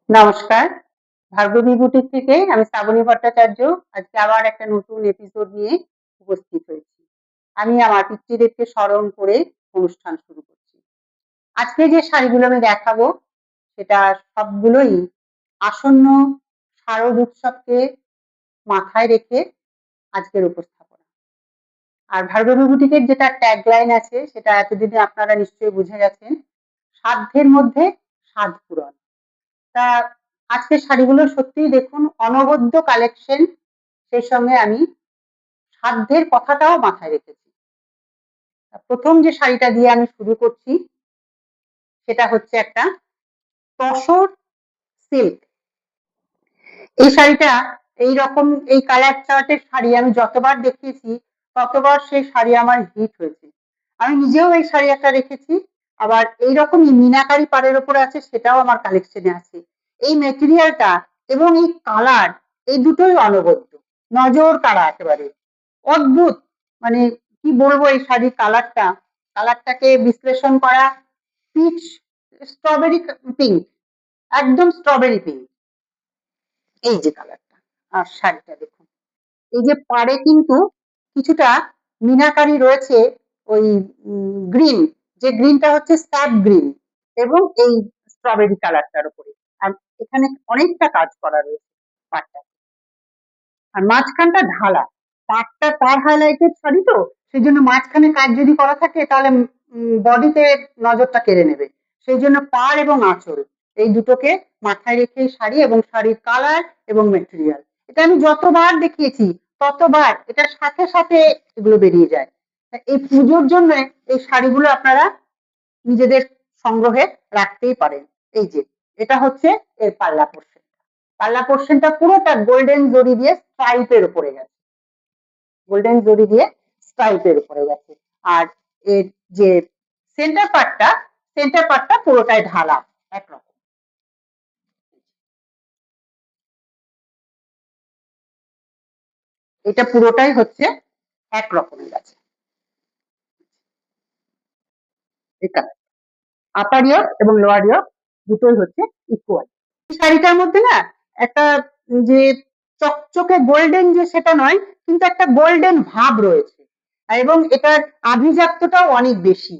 নমস্কার, ভার্গবী বুটিক থেকে আমি শ্রাবণী ভট্টাচার্য আজকে আবার একটা নতুন এপিসোড নিয়ে উপস্থিত হয়েছি। আমি আমার পিতৃদেবকে স্মরণ করে অনুষ্ঠান শুরু করছি। আজকে যে শাড়িগুলো আমি দেখাবো সেটা সবগুলোই আসন্ন শারদ উৎসবকে মাথায় রেখে আজকের উপস্থাপনা। আর ভার্গবী বুটিকের যেটা ট্যাগলাইন আছে সেটা এতদিনে আপনারা নিশ্চয়ই বুঝে গেছেন, সাধ্যের মধ্যে সাধ পূরণ। তা আজকের শাড়িগুলো সত্যিই দেখুন অনবদ্য কালেকশন, সেই সঙ্গে আমি সাধ্যের কথাটাও মাথায় রেখেছি। প্রথম যে শাড়িটা দিয়ে আমি শুরু করছি সেটা হচ্ছে একটা তসর সিল্ক। এই শাড়িটা এইরকম এই কালার চার্টের শাড়ি আমি যতবার দেখিয়েছি ততবার সেই শাড়ি আমার হিট হয়েছে। আমি নিজেও এই শাড়ি একটা রেখেছি, আবার এইরকমই মিনাকারি পাড়ের ওপরে আছে সেটাও আমার কালেকশনে আছে। এই মেটেরিয়ালটা এবং এই কালার এই দুটোই অনবদ্য, নজর কাড়া একেবারে অদ্ভুত। মানে কি বলবো, এই শাড়ির কালারটাকে বিশ্লেষণ করা পিচ স্ট্রবেরি পিঙ্ক, একদম স্ট্রবেরি পিঙ্ক এই যে কালারটা। আর শাড়িটা দেখুন, এই যে পাড়ে কিন্তু কিছুটা মিনাকারি রয়েছে, ওই গ্রিন, যে গ্রিনটা হচ্ছে স্যাপ গ্রিন এবং এই স্ট্রবেরি কালারটার উপরে। আর এখানে অনেকটা কাজ করা রয়েছে পাড়টা, আর মাঝখানটা ঢালা। পাড়টা পাড় হাইলাইটেড শাড়ি তো, সেই জন্য মাঝখানে কাজ যদি করা থাকে তাহলে বডিতে নজরটা কেড়ে নেবে। সেই জন্য পাড় এবং আঁচল এই দুটোকে মাথায় রেখে শাড়ি, এবং শাড়ির কালার এবং মেটেরিয়াল, এটা আমি যতবার দেখিয়েছি ততবার এটার সাথে সাথে এগুলো বেরিয়ে যায়। এই পুজোর জন্য এই শাড়িগুলো আপনারা নিজেদের সংগ্রহে রাখতেই পারেন। এই যে এটা হচ্ছে এর পাল্লা পোর্শন, পাল্লা পোর্শনটা পুরোটা গোল্ডেন জরি দিয়ে স্ট্রাইপের উপরে গেছে, গোল্ডেন জরি দিয়ে স্ট্রাইপের উপরে গেছে। আর এর যে সেন্টার পার্টটা পুরোটাই ঢালা একরকম। এটা পুরোটাই হচ্ছে একরকমের আছে। এটা আপার ইয়ার এবং লোয়ার ইয়ার দুটোই হচ্ছে ইকুয়াল। শাড়িটার মধ্যে না একটা যে চকচকে গোল্ডেন যে সেটা নয়, কিন্তু একটা গোল্ডেন ভাব রয়েছে, এবং এটার আভিজাত্যটাও অনেক বেশি।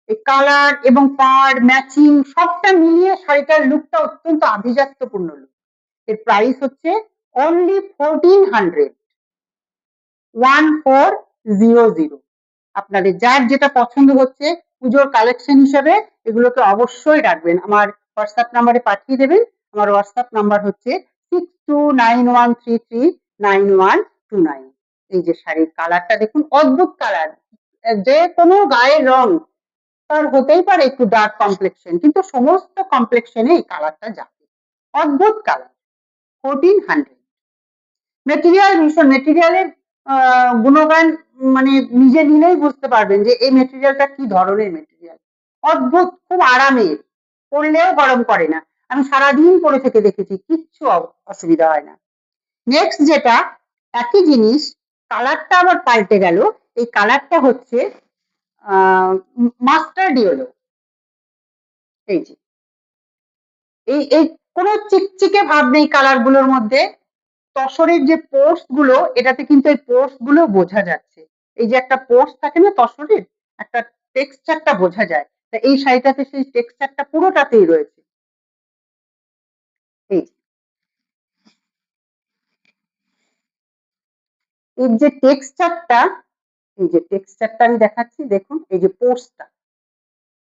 এই কালার এবং পাড় ম্যাচিং সবটা মিলিয়ে শাড়িটার লুকটা অত্যন্ত আভিজাত্যপূর্ণ লুক। এর প্রাইস হচ্ছে অনলি 1400, 1400। আপনাদের যার যেটা পছন্দ হচ্ছে পুজোর কালেকশন হিসেবে এগুলোকে অবশ্যই রাখবেন, আমার হোয়াটসঅ্যাপ নাম্বারে পাঠিয়ে দেবেন। আমার হোয়াটসঅ্যাপ নাম্বার হচ্ছে 6291339129। এই যে শাড়ির কালারটা দেখুন, অদ্ভুত কালার, যে কোনো গায়ের রং তার হতেই পারে একটু ডার্ক কমপ্লেক্সন, কিন্তু সমস্ত কমপ্লেক্সনে এই কালারটা যাবে, অদ্ভুত কালার। 1400। মেটেরিয়াল ভীষণ, মেটেরিয়ালের গুণগান মানে নিজে নিলেই বুঝতে পারবেন যে এই মেটেরিয়ালটা কি ধরনের মেটেরিয়াল। অদ্ভুত, খুব আরামের, পরলেও গরম করে না। আমি সারাদিন পরে থেকে দেখেছি, কিচ্ছু অসুবিধা হয় না। নেক্সট যেটা একই জিনিস, কালারটা আবার পাল্টে গেল। এই কালারটা হচ্ছে মাস্টার্ড ইয়েলো। এই যে এই এই কোনো চিকচিকে ভাব নেই কালার গুলোর মধ্যে। তসরের যে পোর্স গুলো, এটাতে কিন্তু এই পোর্স গুলো বোঝা যাচ্ছে। এই যে একটা পোর্স থাকে না তসরের, একটা টেক্সচারটা বোঝা যায়, তা এই শাড়িটাতে সেই টেক্সচারটা পুরোটাতেই রয়েছে। এই এর যে টেক্সচারটা, এই যে টেক্সচারটা আমি দেখাচ্ছি দেখুন, এই যে পোর্সটা,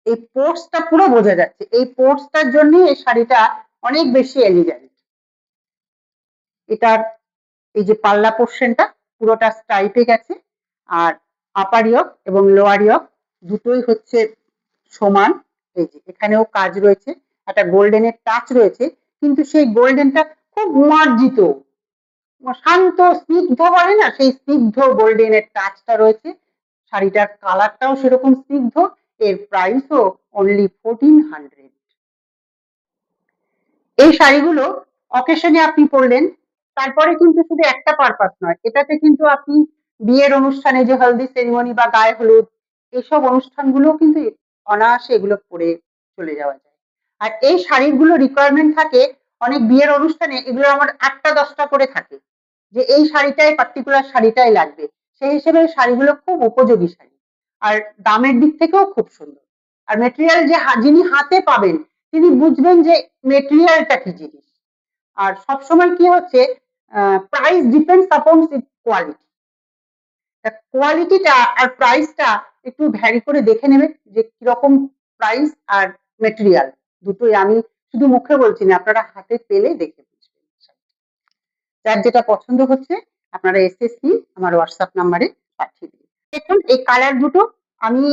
এই পোর্সটা পুরো বোঝা যাচ্ছে। এই পোর্সটার জন্য এই শাড়িটা অনেক বেশি এলিগেন্ট। এটার এই যে পাল্লা পোর্শনটা পুরোটা স্ট্রাইপে গেছে, আর আপার ইয়ক এবং লোয়ার ইয়ক দুটোই হচ্ছে সমান। এই যে এখানেও কাজ রয়েছে, একটা গোল্ডেনের টাচ রয়েছে, কিন্তু সেই গোল্ডেনটা খুব মার্জিত, শান্ত স্নিগ্ধ বলে না, সেই স্নিগ্ধ গোল্ডেনের টাচটা রয়েছে। শাড়িটার কালারটাও সেরকম স্নিগ্ধ। এর প্রাইসও অনলি 1400। এই শাড়িগুলো অকেশনে আপনি পরলেন, তারপরে কিন্তু শুধু একটা পারপাস নয়, এটাতে কিন্তু আপনি বিয়ের অনুষ্ঠানে যে হলদি সেরিমনি বা গায়ে হলুদ এইসব অনুষ্ঠানগুলো কিন্তু অনায়াসে এগুলো পরে চলে যাওয়া যায়। আর এই শাড়িগুলো রিকোয়ারমেন্ট থাকে অনেক বিয়ের অনুষ্ঠানে এগুলো আমার ৮টা ১০টা করে থাকে, যে এই শাড়িটাই পার্টিকুলার শাড়িটাই লাগবে। সেই হিসেবে শাড়িগুলো খুব উপযোগী শাড়ি, আর দামের দিক থেকেও খুব সুন্দর। আর মেটেরিয়াল যে যিনি হাতে পাবেন তিনি বুঝবেন যে মেটেরিয়ালটা কি জিনিস। আর সবসময় কি হচ্ছে, প্রাইস ডিপেন্ডস আপন কোয়ালিটি। কোয়ালিটিটা আর প্রাইসটা একটু ভ্যারি করে দেখে নেবেন যে কিরকম প্রাইস আর মেটেরিয়াল দুটোই। আমি শুধু মুখে বলছি না, আপনারা হাতে পেলে দেখে বুঝবেন। যার যেটা পছন্দ হচ্ছে আপনারা এসএসসি আমার হোয়াটসঅ্যাপ নাম্বারে পাঠিয়ে দিন। দেখুন এই কালার দুটো আমি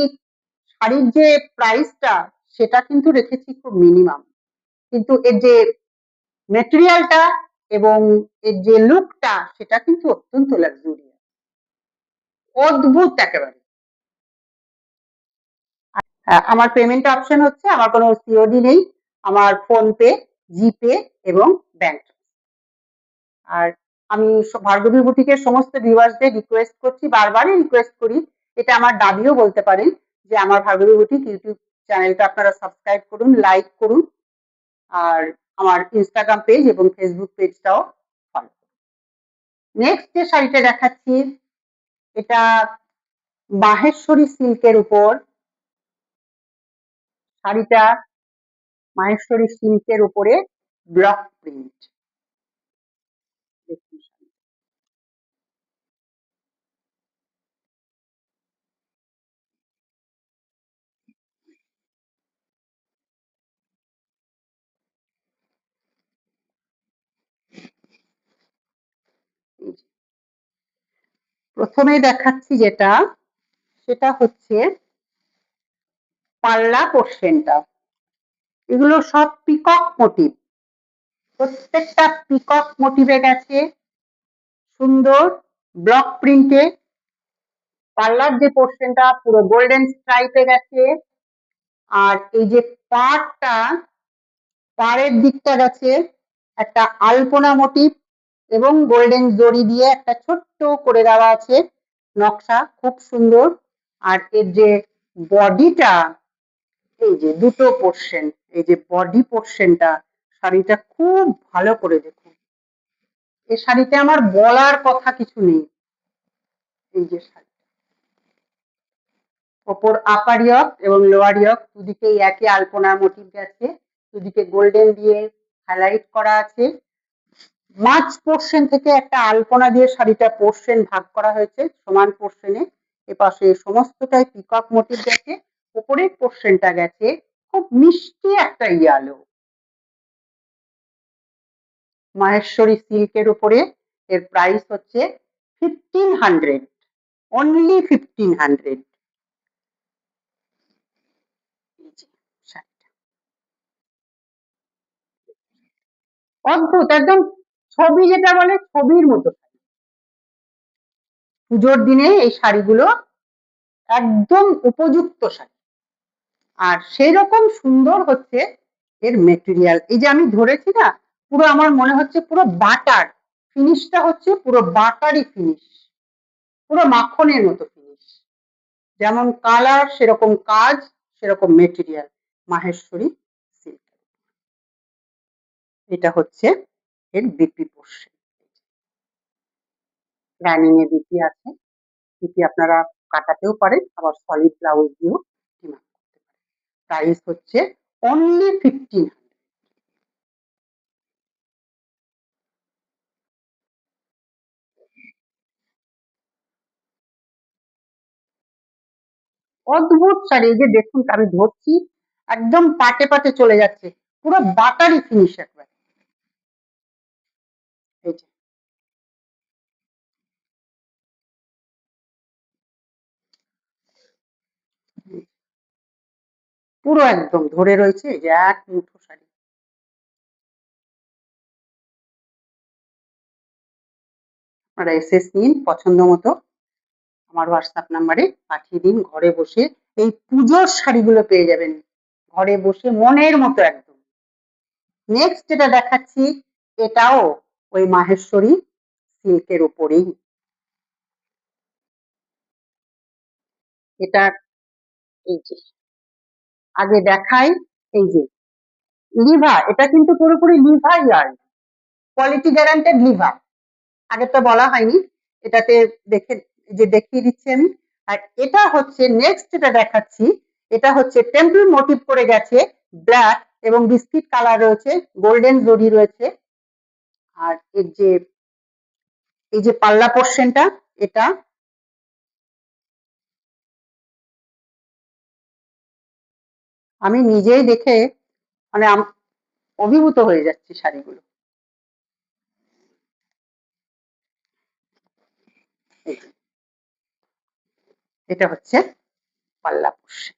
শাড়ির যে প্রাইসটা সেটা কিন্তু রেখেছি খুব মিনিমাম, কিন্তু এর যে মেটেরিয়ালটা এবং এর যে লুকটা সেটা কিন্তু অত্যন্ত লাক্সুরিয়াস, অদ্ভুত একেবারে। আমার পেমেন্ট অপশন হচ্ছে, আমার কোনো সিওডি নেই, আমার ফোনপে, জিপে এবং ব্যাংক। আর আমি ভার্গবী বুটিকের সমস্ত ভিউয়ার্সদের রিকোয়েস্ট করছি, বারবারই রিকোয়েস্ট করি, এটা আমার দাবিও বলতে পারেন, যে আমার ভার্গবী বুটিক ইউটিউব চ্যানেলটা আপনারা সাবস্ক্রাইব করুন, লাইক করুন, আর আমার ইনস্টাগ্রাম পেজ এবং ফেসবুক পেজটাও ফলো করুন। নেক্সট যে শাড়িটা দেখাচ্ছি, এটা মাহেশ্বরী সিল্কের উপর শাড়িটা, মাহেশ্বরী সিল্কের উপরে ব্লক প্রিন্ট। প্রথমে দেখাচ্ছি যেটা, সেটা হচ্ছে পাল্লা পোর্শনটা। এগুলো সব পিকক মোটিভ, প্রত্যেকটা পিকক মোটিভে গেছে, সুন্দর ব্লক প্রিন্টে। পাল্লার যে পোর্শনটা পুরো গোল্ডেন স্ট্রাইপে গেছে, আর এই যে পাড়টা, পাড়ের দিকটা গেছে একটা আলপনা মোটিভ এবং গোল্ডেন জরি দিয়ে একটা ছোট্ট করে দেওয়া আছে নকশা, খুব সুন্দর। আর এর যে বডিটা, এই যে দুটো পোর্শন, এই যে বডি পোর্শনটা, শাড়িটা খুব ভালো করে দেখুন। এই শাড়িতে আমার বলার কথা কিছু নেই। এই যে শাড়ি, ওপর আপার ইয়ক এবং লোয়ার ইয়ক দুদিকেই একই আলপনার মোটিভ গেছে, দুদিকে গোল্ডেন দিয়ে হাইলাইট করা আছে। মাঝ পোর্শন থেকে একটা আলপনা দিয়ে শাড়িটা পোর্শন ভাগ করা হয়েছে সমান পোর্শনে, এপাশে সমস্তটাই পিকক মোটিভ গেছে, উপরের পোর্শনটা গেছে খুব মিষ্টি একটা ইয়ালো। মাহেশ্বরী সিল্কের উপরে এর প্রাইস হচ্ছে 1500, অনলি 1500। অদ্ভুত একদম, ছবি যেটা বলে ছবির মতো। পুজোর দিনে এই শাড়িগুলো একদম উপযুক্ত শাড়ি, আর সেই রকম সুন্দর হচ্ছে এর মেটেরিয়াল। এই যে আমি ধরেছি না, পুরো আমার মনে হচ্ছে পুরো বাটার ফিনিশটা হচ্ছে, পুরো বাটারই ফিনিশ, পুরো মাখনের মতো ফিনিশ, যেমন কালার সেরকম কাজ সেরকম মেটেরিয়াল। মাহেশ্বরী সিল্ক, এটা হচ্ছে এর বিপি পোর্শন। রানিং এ বিপি আছে, বিপি আপনারা কাটাতেও পারেন, আবার সলিড ব্লাউজ দিয়েও ডিমান্ড করতে পারেন। প্রাইস হচ্ছে অনলি 1500। অদ্ভুত শাড়ি, এই যে দেখুন আমি ধরছি, একদম পাটে পাটে চলে যাচ্ছে, পুরো বাটারি ফিনিশ একবার। এই যে পুরো একদম ধরে রয়েছে, এই যে এক মুঠো শাড়ি। আপনারা এসএস নিন, পছন্দ মতো আমার হোয়াটসঅ্যাপ নাম্বারে পাঠিয়ে দিন। ঘরে বসে এই পুজোর শাড়িগুলো পেয়ে যাবেন, ঘরে বসে মনের মতো একদম। নেক্সট যেটা দেখাচ্ছি, এটাও ওই মাহেশ্বরী সিল্কের উপরেই। এটা এই যে আগে দেখাই, এই যে লিভা, এটা কিন্তু পুরোপুরি Liva yarn, quality guaranteed Liva. আগে তো বলা হয়নি, এটাতে দেখে যে দেখিয়ে দিচ্ছি আমি। আর এটা হচ্ছে নেক্সট যেটা দেখাচ্ছি, এটা হচ্ছে টেম্পল মোটিভ করে গেছে, ব্ল্যাক এবং বিস্কিট কালার রয়েছে, গোল্ডেন জরি রয়েছে। আর এই যে পাল্লা পোর্শনটা, এটা আমি নিজেই দেখে মানে অভিভূত হয়ে যাচ্ছি শাড়িগুলো। এটা হচ্ছে পাল্লা পোর্শন,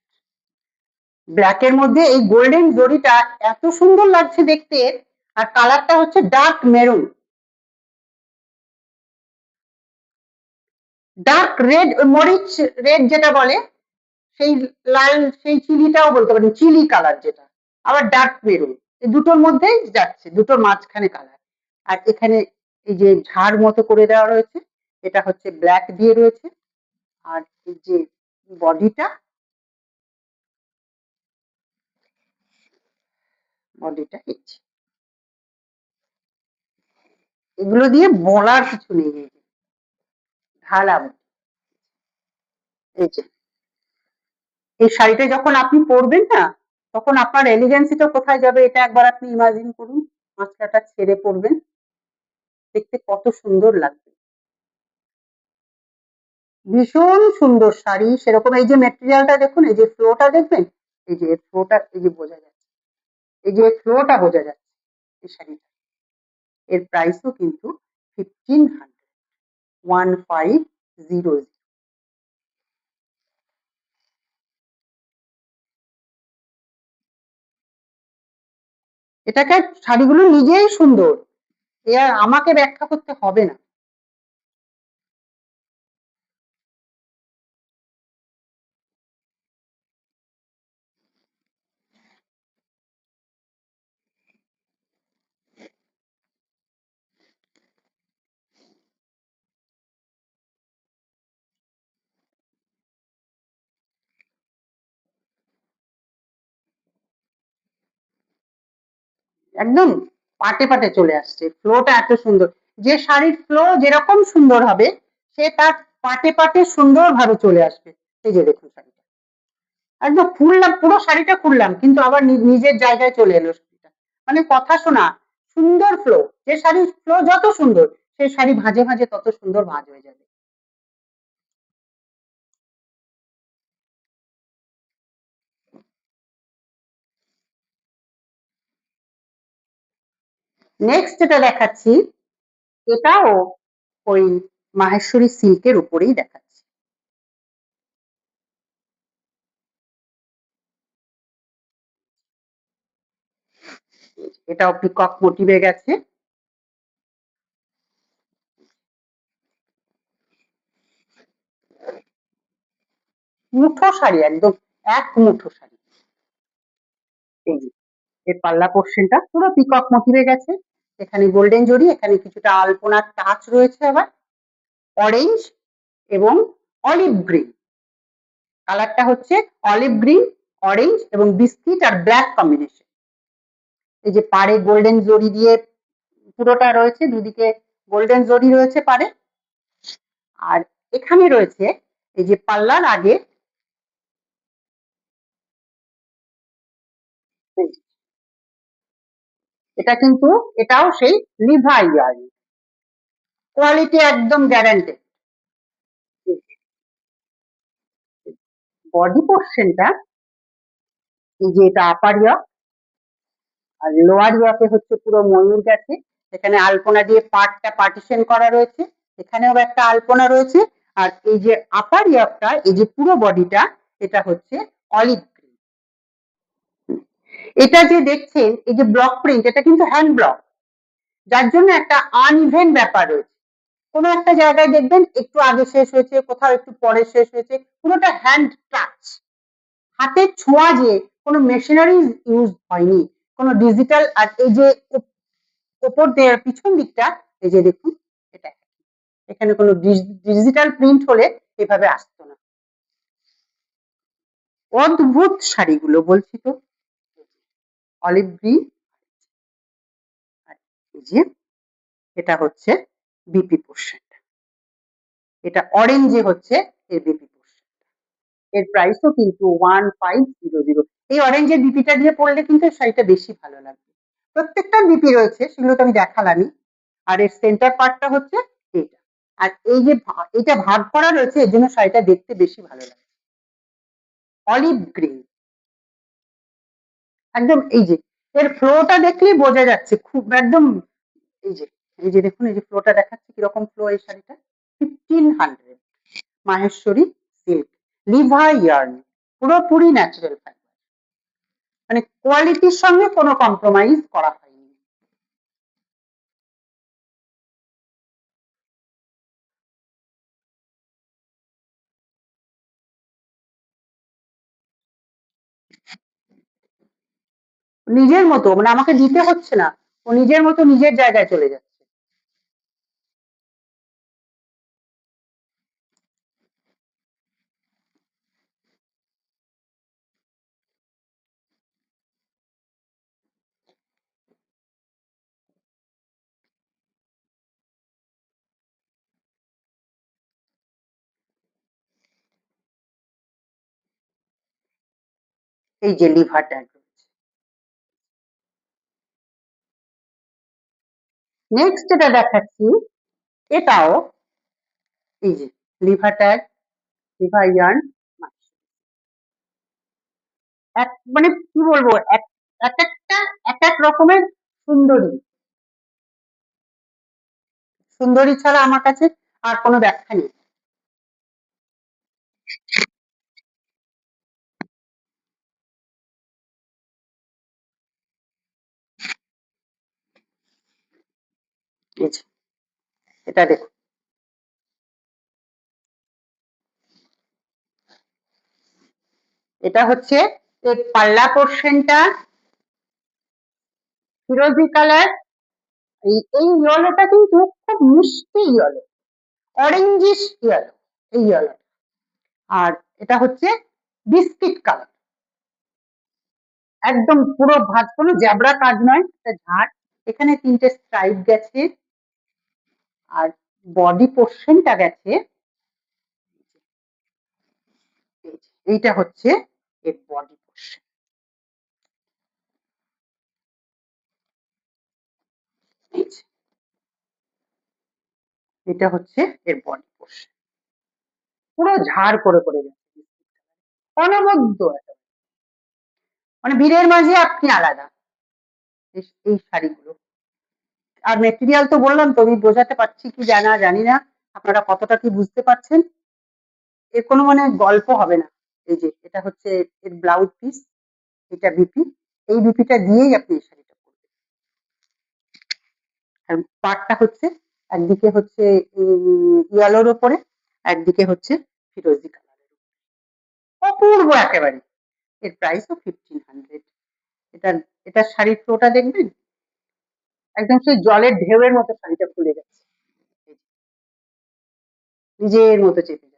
ব্ল্যাকের মধ্যে এই গোল্ডেন জরিটা এত সুন্দর লাগছে দেখতে। আর কালারটা হচ্ছে ডার্ক মেরুন, ডার্ক রেড, মরিচ রেড যেটা বলে, সেই লাল, সেই চিলিটাও বলতে পারেন, চিলি কালার যেটা, আবার ডার্ক মেরুন, এই দুটোর মধ্যেই যাচ্ছে, দুটোর মাঝখানে কালার। আর এখানে এই যে ঝাড় মতো করে দেওয়া রয়েছে, এটা হচ্ছে ব্ল্যাক দিয়ে রয়েছে। আর এই যে বডিটা, বডিটা এগুলো দিয়ে বলার কিছু নেই, এই যে ঢালা। এই যে এই শাড়িটা যখন আপনি পরবেন না, তখন আপনার এলিগেন্সিটা কোথায় যাবে এটা একবার আপনি ইমাজিন করুন। মাছলাটা ছেড়ে পরবেন, দেখতে কত সুন্দর লাগবে। ভীষণ সুন্দর শাড়ি, সেরকম এই যে মেটেরিয়ালটা দেখুন, এই যে ফ্লোটা দেখবেন, এই যে ফ্লোটা, এই যে বোঝা যাচ্ছে, এই যে ফ্লোটা বোঝা যাচ্ছে এই শাড়িটা। এর প্রাইসও কিন্তু 1500। এটাকে শাড়িগুলো নিজেই সুন্দর, এ আর আমাকে ব্যাখ্যা করতে হবে না। একদম পাটে পাটে চলে আসছে, ফ্লোটা এত সুন্দর। যে শাড়ির ফ্লো যেরকম সুন্দর হবে, সে তার পাটে পাটে সুন্দর ভাবে চলে আসবে। এই যে দেখুন শাড়িটা একদম খুললাম, পুরো শাড়িটা খুললাম, কিন্তু আবার নিজের জায়গায় চলে এলো শাড়িটা। মানে কথা শোনা, সুন্দর ফ্লো। যে শাড়ির ফ্লো যত সুন্দর, সেই শাড়ি ভাঁজে ভাঁজে তত সুন্দর ভাঁজ হয়ে যাবে। নেক্সট যেটা দেখাচ্ছি, এটাও ওই মাহেশ্বরী সিল্কের উপরেই দেখাচ্ছি। এটাও পিকক মোটিভে গেছে, মুঠো শাড়ি, একদম এক মুঠো শাড়ি। এই যে এর পাল্লা পোর্শনটা পুরো পিকক মোটিভে গেছে, এখানে গোল্ডেন জরি, এখানে কিছুটা আলপনার টাচ রয়েছে, আবার অরেঞ্জ এবং অলিভ গ্রিন, কালারটা হচ্ছে অলিভ গ্রিন, অরেঞ্জ এবং বিস্কিট আর ব্ল্যাক কম্বিনেশন। এই যে পাড়ে গোল্ডেন জরি দিয়ে পুরোটা রয়েছে, দুদিকে গোল্ডেন জরি রয়েছে পাড়ে। আর এখানে রয়েছে এই যে পাল্লার আগে, এটা কিন্তু এটাও সেই লিভাই ইয়ার্ন, কোয়ালিটি একদম গ্যারান্টেড। বডি পোর্শনটা, এই যে এটা আপার ইয়ক, আর লোয়ার ইয়কে হচ্ছে পুরো ময়ূর গেছে, এখানে আলপনা দিয়ে পার্টটা পার্টিশন করা রয়েছে, এখানেও একটা আলপনা রয়েছে। আর এই যে আপার ইয়কটা, এই যে পুরো বডিটা, এটা হচ্ছে অলিভ গ্রিন। এটা যে দেখছেন এই যে ব্লক প্রিন্ট, এটা কিন্তু হ্যান্ড ব্লক, যার জন্য একটা আনইভেন ব্যাপার রয়েছে। কোনো একটা জায়গায় দেখবেন একটু আগে শেষ হয়েছে, কোথাও একটু পরে শেষ হয়েছে, পুরোটা হ্যান্ড টাচ, হাতের ছোঁয়া, যে কোনো মেশিনারি ইউজ হয়নি, কোনো ডিজিটাল। আর এই যে ওপর দেওয়ার পিছন দিকটা, এই যে দেখুন, এটা এখানে কোনো ডিজিটাল প্রিন্ট হলে এভাবে আসতো না। অদ্ভুত শাড়িগুলো বলছি তো। অলিভ গ্রিন, আর এই যে এটা হচ্ছে বিপি পোর্শন, এটা অরেঞ্জে হচ্ছে এর বিপি পোর্শন। এর প্রাইসও কিন্তু 1500। এই অরেঞ্জের বিপিটা দিয়ে পরলে কিন্তু শাড়িটা বেশি ভালো লাগবে। প্রত্যেকটা বিপি রয়েছে, সেগুলো তো আমি দেখালামই। আর এর সেন্টার পার্টটা হচ্ছে এটা। আর এই যে এটা ভাগ করা রয়েছে, এর জন্য শাড়িটা দেখতে বেশি ভালো লাগে। অলিভ গ্রিন, একদম এই যে এর ফ্লোটা দেখলেই বোঝা যাচ্ছে, খুব একদম এই যে দেখুন, এই যে ফ্লোটা দেখাচ্ছে কিরকম ফ্লো এই শাড়িটা। 1500, মাহেশ্বরী সিল্ক, লিভা ইয়ার্ন, পুরোপুরি ন্যাচারাল ফাইবার, মানে কোয়ালিটির সঙ্গে কোনো কম্প্রোমাইজ করা হয়নি। নিজের মতো, মানে আমাকে দিতে হচ্ছে না, ও নিজের মতো নিজের জায়গায় চলে যাচ্ছে। এই যে লিভার ট্যাগ রয়েছে। নেক্সট যেটা দেখাচ্ছি, এটাও এই যে লিভার ট্যাগ, লিভা ইয়ার্ন, এক মানে কি বলবো, এক একটা এক এক রকমের সুন্দরী। সুন্দরী ছাড়া আমার কাছে আর কোনো ব্যাখ্যা নেই। এই যে এটা দেখুন, এটা হচ্ছে এর পাল্লা পোর্শনটা ফিরোজি কালার। এই ইয়েলোটা কিন্তু খুব মিষ্টি ইয়েলো, অরেঞ্জিশ ইয়েলো, এই ইয়েলো। আর এটা হচ্ছে বিস্কিট কালার, একদম পুরো ভাঁজ, কোনো জ্যাবড়া কাজ নয়, একটা ঝাড়। এখানে 3টে স্ট্রাইপ গেছে, আর বডি পোর্শনটা গেছে, এইটা হচ্ছে এর বডি পোর্শন। এটা হচ্ছে এর বডি পোর্শন, পুরো ঝাড় করে করে গেছে, অনবদ্য মানে ভিড়ের মাঝে আপনি আলাদা। এই শাড়িগুলো, আর মেটেরিয়াল তো বললাম তো, আমি বোঝাতে পারছি কি জানা জানি না, আপনারা কতটা কি বুঝতে পারছেন। এর কোনো মানে গল্প হবে না। এই যে এটা হচ্ছে এর ব্লাউজ পিস, এটা বিপি, এই বিপিটা দিয়েই আপনি এই শাড়িটা পরবেন। আর পাটটা হচ্ছে একদিকে হচ্ছে ইয়ালোর ওপরে, একদিকে হচ্ছে ফিরোজি কালারের, অপূর্ব একেবারে। এর প্রাইসও 1500। এটার এটার শাড়ির ফ্লোটা দেখবেন, একদম সেই জলের ঢেউয়ের মতো শাড়িটা খুলে যাচ্ছে, নিজের মতো চেপে যাচ্ছে।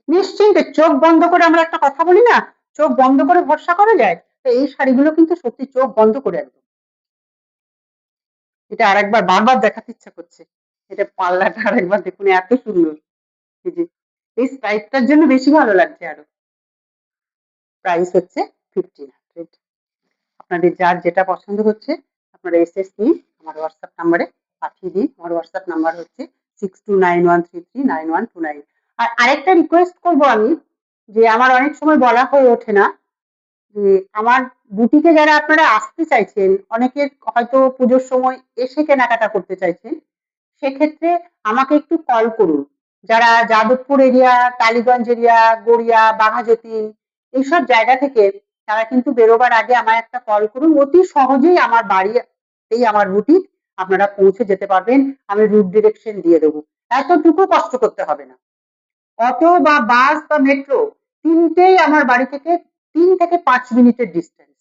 নিশ্চিন্তে চোখ বন্ধ করে, আমরা একটা কথা বলি না, চোখ বন্ধ করে ভরসা করা যায়, তো এই শাড়িগুলো কিন্তু সত্যি চোখ বন্ধ করে একদম। এটা আরেকবার বারবার দেখাতে ইচ্ছা করছে, এটা পাল্লাটা আরেকবার দেখুন, এত সুন্দর। এই যে এই স্ট্রাইপটার জন্য বেশি ভালো লাগছে আরো। প্রাইস হচ্ছে 1500। আপনাদের যার যেটা পছন্দ হচ্ছে আপনারা এসএস নিয়ে আমার হোয়াটসঅ্যাপ নাম্বারে পাঠিয়ে দিন। আমার হোয়াটসঅ্যাপ নাম্বার হচ্ছে 6291339129। আর আরেকটা রিকোয়েস্ট করব আমি, যে আমার অনেক সময় বলা হয়ে ওঠে না, যে আমার বুটিকে যারা আপনারা আসতে চাইছেন, অনেকের হয়তো পুজোর সময় এসে কেনাকাটা করতে চাইছেন, সেক্ষেত্রে আমাকে একটু কল করুন। যারা যাদবপুর এরিয়া, টালিগঞ্জ এরিয়া, গড়িয়া, বাঘাযতীন, এইসব জায়গা থেকে, তারা কিন্তু বেরোবার আগে আমায় একটা কল করুন, অতি সহজেই আমার বাড়ি, এই আমার বুটিক, আপনারা পৌঁছে যেতে পারবেন, আমি রুট ডিরেকশন দিয়ে দেবো, এতটুকু কষ্ট করতে হবে না। অটো বা বাস বা মেট্রো, তিনটেই আমার বাড়ি থেকে 3 থেকে 5 মিনিটের ডিস্টেন্স।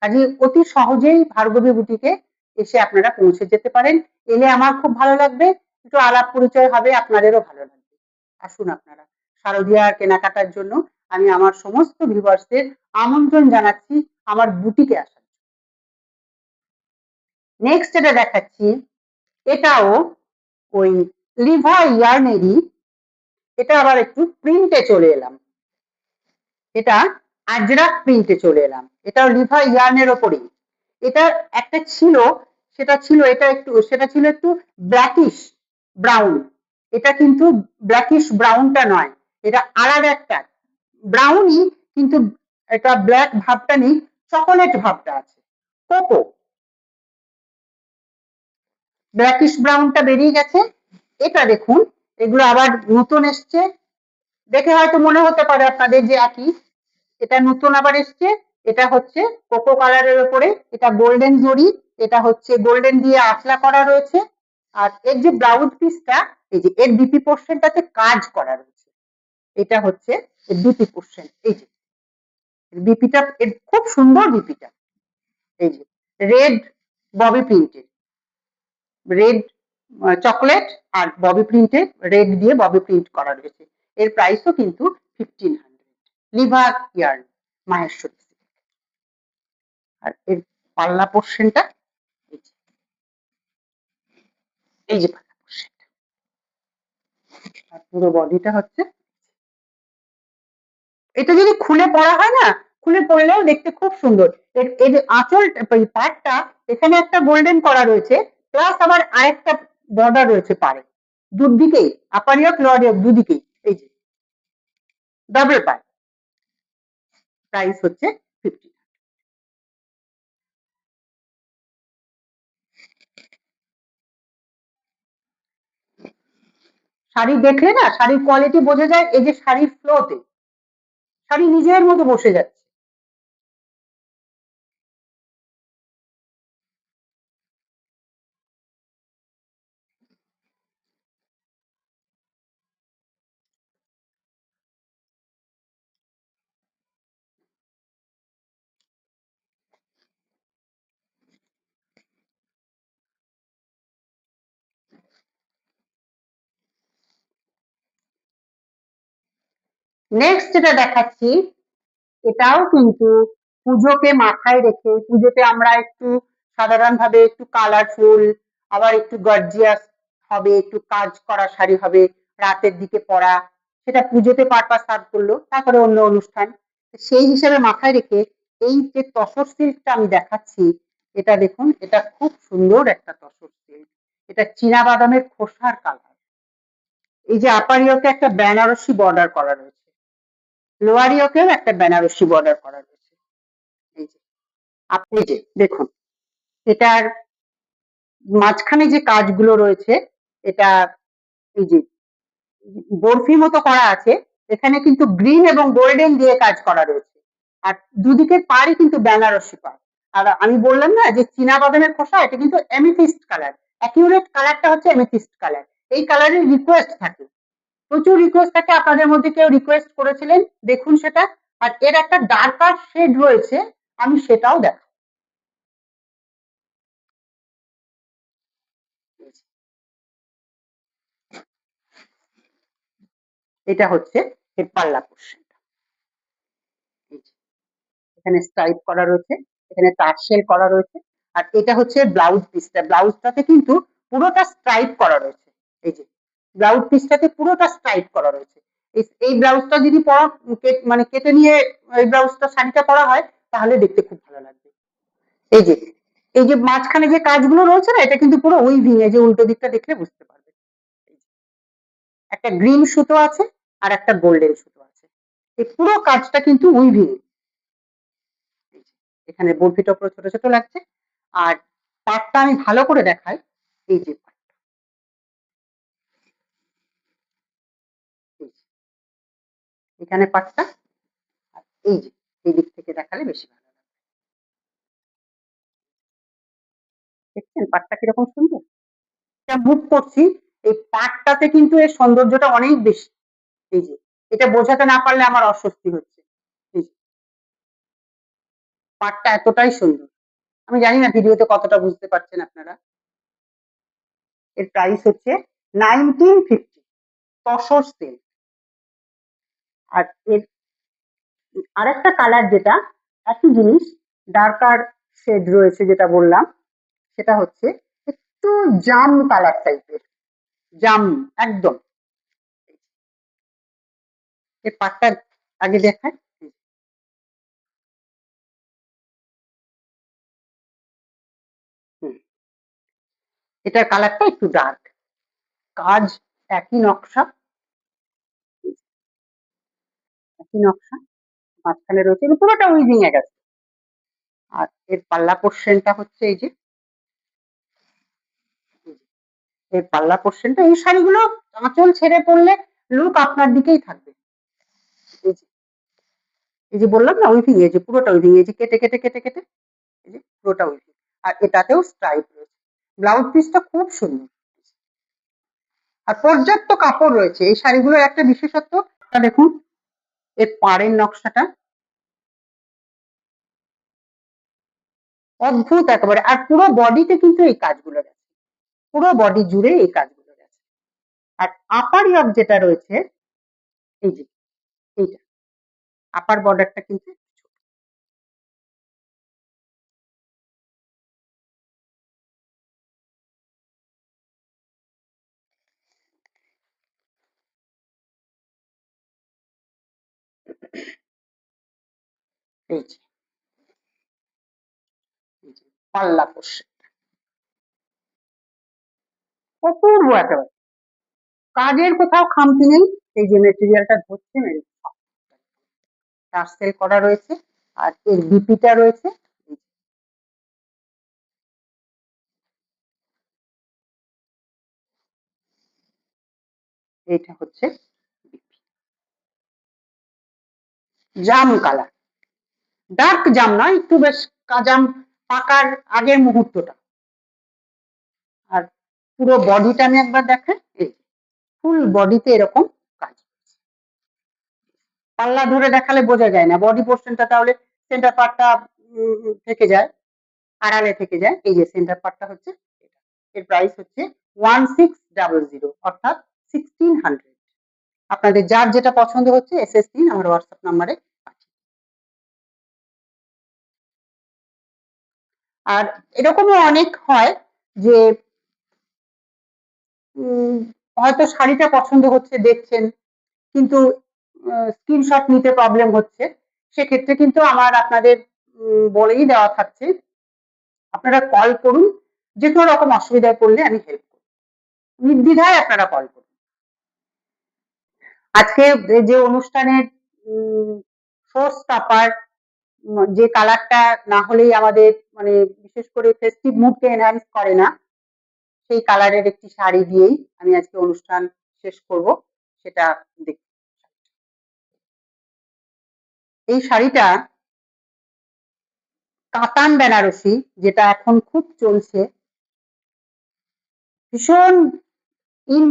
কাজে অতি সহজেই ভার্গবী বুটিকে এসে আপনারা পৌঁছে যেতে পারেন। এলে আমার খুব ভালো লাগবে, একটু আলাপ পরিচয় হবে, আপনাদেরও ভালো লাগবে। আসুন আপনারা শারদীয়ার কেনাকাটার জন্য আমি আমার সমস্ত ভিউয়ার্সদের আমন্ত্রণ জানাচ্ছি আমার বুটিকে আসার। নেক্সট এটা দেখাচ্ছি, এটাও ওই লিভা ইয়ার্নেরই, এটা আবার একটু প্রিন্টে চলে এলাম, এটা আজরাক প্রিন্টে চলে এলাম, এটাও লিভা ইয়ার্নের ওপরেই। এটা একটা ছিল, সেটা ছিল একটু ব্ল্যাকিশ ব্রাউন, এটা কিন্তু ব্ল্যাকিশ ব্রাউনটা নয়, এটা আলাদা একটা ব্রাউনই, কিন্তু এটা ব্ল্যাক ভাবটা নেই, চকোলেট ভাবটা আছে, কোকো ব্ল্যাকিশ ব্রাউনটা বেরিয়ে গেছে। এটা দেখুন, এগুলো আবার নতুন এসছে, দেখে হয়তো মনে হতে পারে আপনাদের যে একই, এটা নতুন আবার এসছে। এটা হচ্ছে কোকো কালারের উপরে, এটা গোল্ডেন জরি, এটা হচ্ছে গোল্ডেন দিয়ে আঁচলা করা রয়েছে। আর এর যে ব্লাউজ পিসটা, এই যে এর বিপি পোর্শনটাতে কাজ করা রয়েছে, এটা হচ্ছে এর বিপি পোর্শন। এই যে বিপিটা এর খুব সুন্দর বিপিটা, এই যে red bobby printed, red chocolate আর ববি প্রিন্টে রেড দিয়ে ববি প্রিন্ট করা রয়েছে। এর প্রাইসও কিন্তু 1500, লিভা ইয়ার্ন মাহেশ্বরী। আর এর পাল্লা পোর্শনটা এই যে পাল্লা পোর্শনটা, আর পুরো বডিটা হচ্ছে, এটা যদি খুলে পড়া হয় না, খুলে পড়লেও দেখতে খুব সুন্দর। এর আঁচল পাটটা এখানে একটা গোল্ডেন করা রয়েছে, প্লাস আবার আরেকটা বর্ডার রয়েছে পারে, দুদিকেই আপার ইয়ক লোয়ার ইয়ক দুদিকেই, এই যে ডাবল পার। প্রাইস হচ্ছে 50। শাড়ি দেখলে না শাড়ির কোয়ালিটি বোঝা যায়, এই যে শাড়ির ফ্লোতে শাড়ি নিজের মতো বসে যাচ্ছে। নেক্সট যেটা দেখাচ্ছি, এটাও কিন্তু পুজোকে মাথায় রেখে, পুজোতে আমরা একটু সাধারণভাবে একটু কালারফুল, আবার একটু গর্জিয়াস হবে, একটু কাজ করা শাড়ি হবে, রাতের দিকে পরা, সেটা পুজোতে পারপাস সার্ভ করলো, তারপরে অন্য অনুষ্ঠান, সেই হিসেবে মাথায় রেখে এই যে তসর সিল্কটা আমি দেখাচ্ছি, এটা দেখুন, এটা খুব সুন্দর একটা তসর সিল্ক, এটা চীনা বাদামের খোসার কালার। এই যে আপার ইয়োকে একটা বেনারসি বর্ডার করা রয়েছে, লোয়ার ইয়োকেও একটা বেনারসি বর্ডার করা রয়েছে। এই যে আপনি যে দেখুন, এটার মাঝখানে যে কাজগুলো রয়েছে, এটা এই যে বরফি মতো করা আছে, এখানে কিন্তু গ্রিন এবং গোল্ডেন দিয়ে কাজ করা রয়েছে, আর দুদিকের পাড়ই কিন্তু বেনারসি পাড়। আর আমি বললাম না যে চীনা বাদামের খোসা, এটা কিন্তু এমিথিস্ট কালার, অ্যাকিউরেট কালারটা হচ্ছে এমিথিস্ট কালার। এই কালারের রিকোয়েস্ট থাকে, প্রচুর রিকোয়েস্ট থাকে, আপনাদের মধ্যে কেউ রিকোয়েস্ট করেছিলেন, দেখুন সেটা। আর এর একটা ডার্কার শেড রয়েছে, আমি সেটাও দেখাবো। এটা হচ্ছে এর পাল্লা পোর্শনটা, এখানে স্ট্রাইপ করা রয়েছে, এখানে টার্সেল করা রয়েছে, আর এটা হচ্ছে ব্লাউজ পিসটা, ব্লাউজটাতে কিন্তু পুরোটা স্ট্রাইপ করা রয়েছে। এই যে ব্লাউজ পিসটাতে পুরোটা স্ট্রাইপ করা রয়েছে। এই ব্লাউজটা যদি পরা মানে কেটে নিয়ে এই ব্লাউজটা শাড়িটা পরা হয়, তাহলে দেখতে খুব ভালো লাগবে। এই যে এই যে মাঝখানে যে কাজগুলো রয়েছে না, এটা কিন্তু পুরো উইভিং, এই যে উল্টো দিকটা দেখলে বুঝতে পারবে। একটা গ্রিন সুতো আছে আর একটা গোল্ডেন সুতো আছে, এই পুরো কাজটা কিন্তু উইভিং। এখানে বরফিটা পুরো ছোট ছোট লাগছে, আর পাটটা আমি ভালো করে দেখাই, এই যে এখানে পাটটা, আর এই যে এই দিক থেকে দেখালে বেশি ভালো লাগবে। দেখছেন পাটটা কিরকম সুন্দর, মুভ করছি, এই পাটটাতে কিন্তু এর সৌন্দর্যটা অনেক বেশি। এই যে এটা বোঝাতে না পারলে আমার অস্বস্তি হচ্ছে। পাটটা এতটাই সুন্দর, আমি জানি না ভিডিওতে কতটা বুঝতে পারছেন আপনারা। এর প্রাইস হচ্ছে 1950, তসর সেল। আর এর আরেকটা কালার যেটা একই জিনিস, ডার্কার শেড রয়েছে যেটা বললাম, সেটা হচ্ছে একটু জাম কালার টাইপের, জাম একদম। এর পাটটা আগে দেখায়। এটার কালারটা একটু ডার্ক, কাজ একই নকশা, একই নকশা, মাঝখানে রয়েছে, পুরোটা উইভিং এ গেছে। আর এর পাল্লা পোর্শনটা হচ্ছে এই যে, এর পাল্লা পোর্শনটা, এই শাড়িগুলো আঁচল ছেড়ে পড়লে লুক আপনার দিকেই থাকবে। এই যে বললাম না উইভিং, এই যে পুরোটা উইভিং, এই যে কেটে কেটে কেটে কেটে, এই যে পুরোটা উইভিং। আর এটাতেও স্ট্রাইপ রয়েছে। ব্লাউজ পিসটা খুব সুন্দর, আর পর্যাপ্ত কাপড় রয়েছে। এই শাড়িগুলোর একটা বিশেষত্ব দেখুন, এর পাড়ের নকশাটা অদ্ভুত একেবারে, আর পুরো বডিতে কিন্তু এই কাজগুলো গেছে, পুরো বডি জুড়ে এই কাজগুলো গেছে। আর আপার ইয়ক যেটা রয়েছে, এই যে এইটা আপার বর্ডারটা কিন্তু এই যে, এই যে পাল্লা পোর্শন অপূর্ব একেবারে, কাজের কোথাও খামতি নেই। এই যে মেটেরিয়ালটা ধরছে, টার্সেল করা রয়েছে, আর এর বিপিটা রয়েছে, এইটা হচ্ছে জাম কালার, ডার্ক জাম নয়, একটু বেশ কাজাম পাকার আগের মুহূর্তটা। আর পুরো বডিটা আমি একবার দেখাই, এই ফুল বডিতে এরকম কাজ, পাল্লা ধরে দেখালে বোঝা যায় না বডি পোর্শনটা, তাহলে সেন্টার পার্টটা থেকে যায়, আড়ালে থেকে যায়। এই যে সেন্টার পার্টটা হচ্ছে এটা। এর প্রাইস হচ্ছে 1600, অর্থাৎ 1600। আপনাদের যার যেটা পছন্দ হচ্ছে এসএস দিন আমার হোয়াটসঅ্যাপ নাম্বারে। আর এরকমও অনেক হয় যে হয়তো শাড়িটা পছন্দ হচ্ছে, দেখছেন, কিন্তু স্ক্রিনশট নিতে প্রবলেম হচ্ছে, সেক্ষেত্রে কিন্তু আমার আপনাদের বলেই দেওয়া থাকছে, আপনারা কল করুন, যে কোনো রকম অসুবিধায় পড়লে আমি হেল্প করব, নির্দ্বিধায় আপনারা কল করুন। আজকে যে অনুষ্ঠানের শো স্টপার, যে কালারটা না হলেই আমাদের মানে বিশেষ করে ফেস্টিভ মুডকে এনহ্যান্স করে না, সেই কালারের একটি শাড়ি দিয়েই আমি আজকে অনুষ্ঠান শেষ করব। সেটা দেখ, এই শাড়িটা কাতান বেনারসি, যেটা এখন খুব চলছে, ভীষণ ইন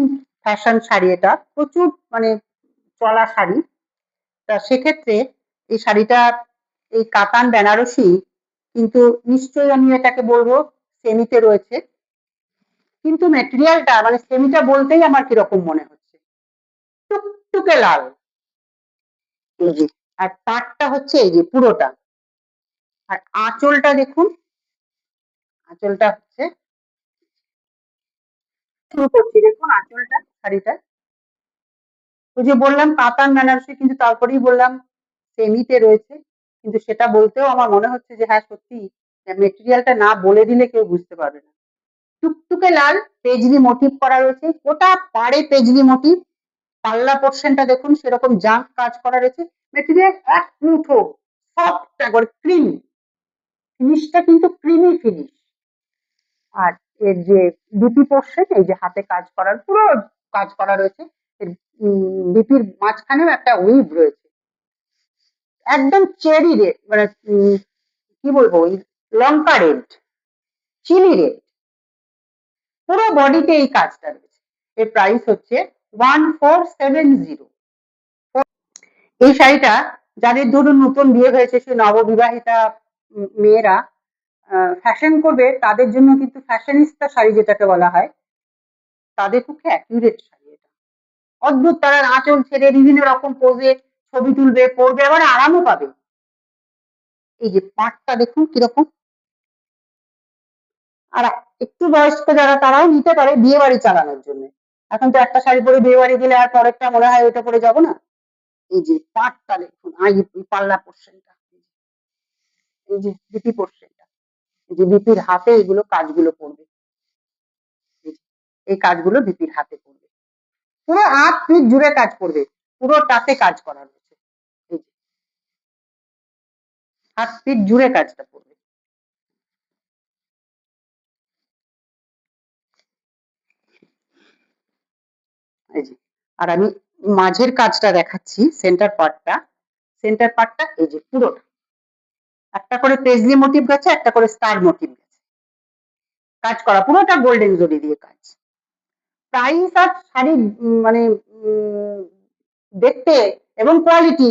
ফ্যাশন শাড়ি, এটা প্রচুর মানে চলা শাড়ি। তা সেক্ষেত্রে এই শাড়িটা, এই কাতান বেনারসি, কিন্তু নিশ্চয়ই আমি এটাকে বলবো সেমিতে রয়েছে, কিন্তু মেটেরিয়ালটা মানে সেমিটা বলতেই আমার কিরকম মনে হচ্ছে, টুকটুকে লাল। এই যে, আর পাটটা হচ্ছে এই যে পুরোটা, আর আঁচলটা দেখুন, আঁচলটা হচ্ছে, শুরু করছি দেখুন আঁচলটা শাড়িটা, ওই যে বললাম কাতান বেনারসি, কিন্তু তারপরেই বললাম সেমিতে রয়েছে, কিন্তু সেটা বলতেও আমার মনে হচ্ছে যে হ্যাঁ সত্যি, মেটেরিয়ালটা না বলে দিলে কেউ বুঝতে পারবে না। টুকটুকে লাল, পেজলি মোটিভ করা রয়েছে, গোটা পাড়ে পেজলি মোটিভ, পাল্লা পোর্শনটা দেখুন সেরকম জাঙ্ক কাজ করা রয়েছে, মেটেরিয়াল এক মুঠো সফট, একবার ক্রিম, ফিনিশটা কিন্তু ক্রিমি ফিনিশ। আর এর যে বিপি পোর্শন, এই যে হাতে কাজ করার পুরো কাজ করা রয়েছে, বিপির মাঝখানেও একটা উইভ রয়েছে, একদম চেরি রেড, মানে কি বলবো, ওই লঙ্কা রেড, চিলি রেড, পুরো বডিতে এই কাজটা রয়েছে। এর প্রাইস হচ্ছে 1470। এই শাড়িটা যাদের ধরুন নতুন বিয়ে হয়েছে, সে নববিবাহিতা মেয়েরা ফ্যাশন করবে, তাদের জন্য কিন্তু ফ্যাশনিস্তা শাড়ি যেটাকে বলা হয়, তাদের পক্ষে অ্যাকিউরেট শাড়ি এটা। অদ্ভুত, তারা আঁচল ছেড়ে বিভিন্ন রকম পোজে ছবি তুলবে, পরবে, আবার আরামও পাবে। এই যে পাটটা দেখুন কিরকম। আর একটু বয়স্ক যারা, তারাও নিতে পারে বিয়ে বাড়ি চালানোর জন্য। এখন তো একটা শাড়ি পরে বিয়ে বাড়ি গেলে আর পরেরটা মনে হয় ওইটা পরে যাবো না। এই যে পাটটা দেখুন, এই পাল্লা পোর্শনটা, এই যে বিপি পোর্শনটা, এই যে বিপির হাতে এগুলো কাজগুলো পড়বে, এই কাজগুলো বিপির হাতে পড়বে, পুরো 8 ফিট জুড়ে কাজ করবে, পুরোটাতে কাজ করা রয়েছে। এই যে 8 ফিট জুড়ে কাজটা করবে। এই যে, আর আমি মাঝের কাজটা দেখাচ্ছি, সেন্টার পার্টটা এই যে পুরোটা একটা করে পেজলি মোটিভ গেছে, একটা করে স্টার মোটিভ গেছে, কাজ করা পুরোটা গোল্ডেন জরি দিয়ে কাজ। প্রাইস আর শাড়ির মানে উম, দেখতে এবং কোয়ালিটি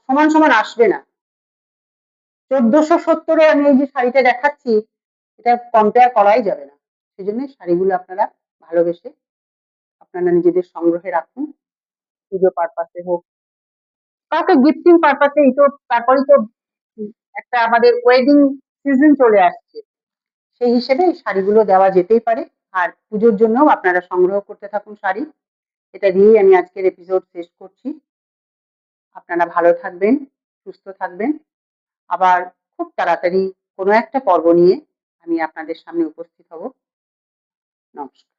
সমান সমান আসবে না। 1470-এ আমি এই যে শাড়িটা দেখাচ্ছি, এটা কম্পেয়ার করাই যাবে না। সেই জন্য শাড়িগুলো আপনারা ভালোবেসে আপনারা নিজেদের সংগ্রহে রাখুন, পুজো পারপাসে হোক, কাউকে গিফটিং পারপাসে। এই তো তারপরেই তো একটা আমাদের ওয়েডিং সিজন চলে আসছে, সেই হিসেবে এই শাড়িগুলো দেওয়া যেতেই পারে। আর পুজোর জন্যও আপনারা সংগ্রহ করতে থাকুন শাড়ি। এটা দিয়েই আমি আজকের এপিসোড শেষ করছি। আপনারা ভালো থাকবেন, সুস্থ থাকবেন। আবার খুব তাড়াতাড়ি কোনো একটা পর্ব নিয়ে আমি আপনাদের সামনে উপস্থিত হব। নমস্কার।